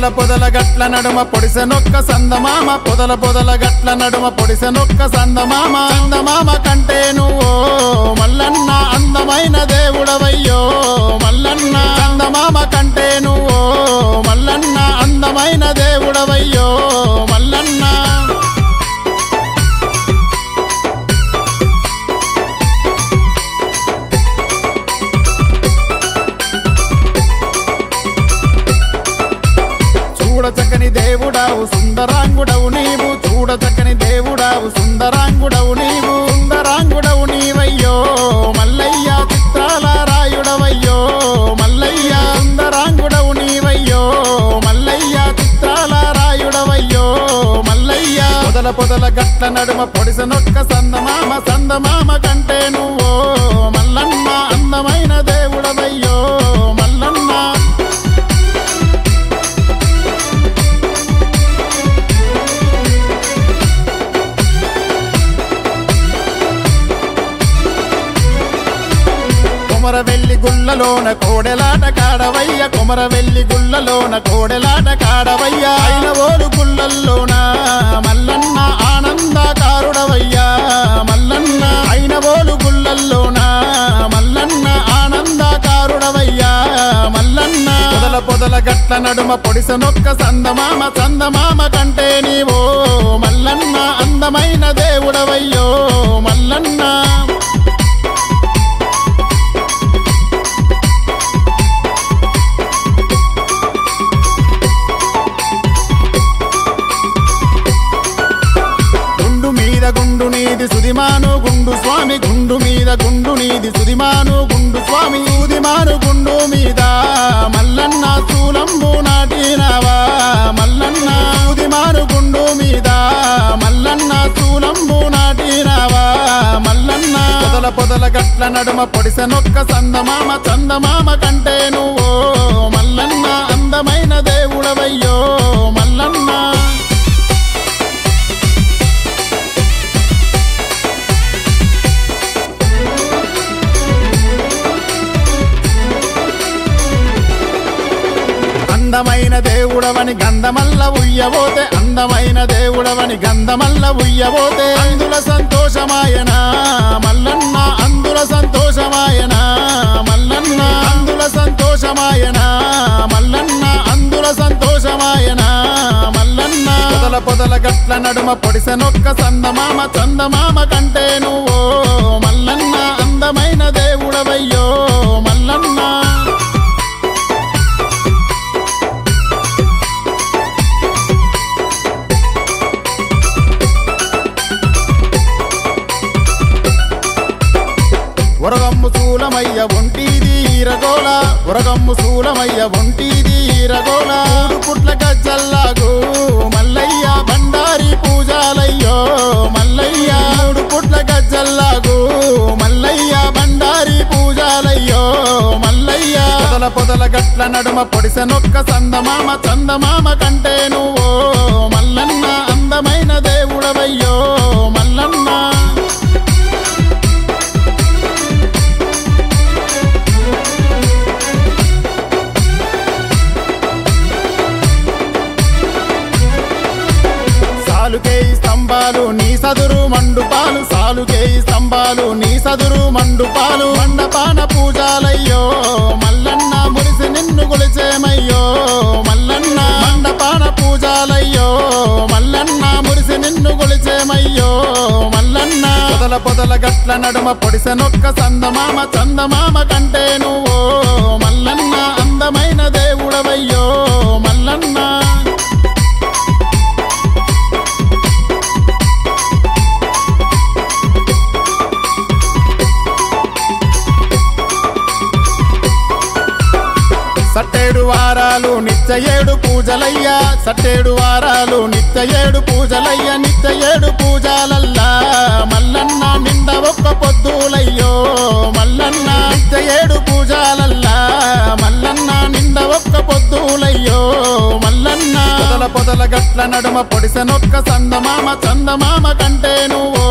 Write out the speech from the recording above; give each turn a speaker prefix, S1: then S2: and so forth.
S1: పొదల గట్ల నడుమ పొడిసెనొక్క సందమామ పొదల గట్ల నడుమ పొడిసెనొక్క సందమామ సందమామ కంటే నువ్వు మల్లన్న అందమైన దేవుడవయ్యో మల్లన్న సందమామ కంటే నువ్వు మల్లన్న అందమైన దేవుడవయ్యో మల్లన్న చూడచక్కని దేవుడావు సుందరాంగుడవు నీవు చూడచక్కని దేవుడావు సుందరాంగుడవు నీవు సుందరాంగుడవు నీవయ్యో మల్లయ్య చిత్రాల రాయుడవయ్యో మల్లయ్య సుందరాంగుడవు నీవయ్యో మల్లయ్య చిత్రాల రాయుడవయ్యో మల్లయ్య పొదల గట్ల నడుమ పొడిసెనొక్క సందమామ సందమామ కంటే నువ్వు మల్లన్న అందమైన దేవుడవయ్యో మల్లన్న కొమరవెల్లి గుళ్ళలోన కోడెలాట కాడవయ్య కొమరవెల్లి గుళ్ళలోన కోడెలాట కాడవయ్య ఐనవోలు గుళ్ళల్లోన మల్లన్న ఆనందకారుడవయ్యా మల్లన్న ఐనవోలు గుళ్ళల్లోన మల్లన్న ఆనందకారుడవయ్యా మల్లన్న పొదల గట్ల నడుమ పొడిసెనొక్క సందమామ సందమామ కంటే నీవో మల్లన్న అందమైన దేవుడవయ్యో మల్లన్న గుండు నీది సుదిమాను గుండు స్వామి గుండు మీద గుండు నీది సుదిమాను గుండు స్వామి సుదిమాను గుండు మీద మల్లన్న శూలంబు నాటినావా మల్లన్న సుదిమాను గుండు మీద మల్లన్న శూలంబు నాటినావా మల్లన్న పొదల గట్ల నడుమ పొడిసెనొక్క సందమామ చందమామ కంటే నువ్వు మల్లన్న అందమైన దేవుడవయ్యో మల్లన్న అందమైన దేవుడవని గంధమల్ల ఉయ్యబోతే అందమైన దేవుడవని గంధమల్ల ఉయ్యబోతే అందుల సంతోషమాయన మల్లన్న అందుల సంతోషమాయన మల్లన్న అందుల సంతోషమాయన మల్లన్న అందుల సంతోషమాయన మల్లన్న పొదల గట్ల నడుమ పొడిసెనొక్క సందమామ చందమామ కంటే నువ్వు మల్లన్న అందమైన దేవుడవయ్యో మల్లన్న ఉరగమ్ము శూలమయ్య ఒంటిది ఈరగోళ ఉరగమ్ము శూలమయ్య ఒంటిది ఈరగోళ మూడు పుట్ల గజ్జల్లాగు మల్లయ్య బండారి పూజాలయ్యో మల్లయ్య మూడు పుట్ల గజ్జల్లాగు మల్లయ్య బండారి పూజాలయ్యో మల్లయ్య పొదల గట్ల నడుమ పొడిసెనొక్క సందమామ చందమామ కంటే నువ్వు మల్లన్న అందమైన దేవుడవయ్యో మల్లన్న సాలుకేయి స్తంభాలు నీ సదురు మండుపాలు సాలుకేయి స్తంభాలు నీ సదురు మండుపాలు మండపాన పూజాలయ్యో మల్లన్న మురిసి నిన్ను కొలిచేమయ్యో మల్లన్న మండపాన పూజాలయ్యో మల్లన్న మురిసి నిన్ను కొలిచేమయ్యో మల్లన్న పొదల గట్ల నడుమ పొడిసెనొక్క సందమామ చందమామ కంటే నువ్వు మల్లన్న అందమైన దేవుడవయ్యో మల్లన్న సట్టేడు వారాలు నిత్య ఏడు పూజలయ్యా సట్టేడు వారాలు నిత్య ఏడు పూజలయ్య నిత్య ఏడు పూజలల్లా మల్లన్న నింద ఒక్క పొద్దులయ్యో మల్లన్న నిత్య ఏడు పూజలల్లా మల్లన్న నింద ఒక్క పొద్దులయ్యో మల్లన్న పొదల గట్ల నడుమ పొడిసెనొక్క సందమామ చందమామ కంటే నువ్వు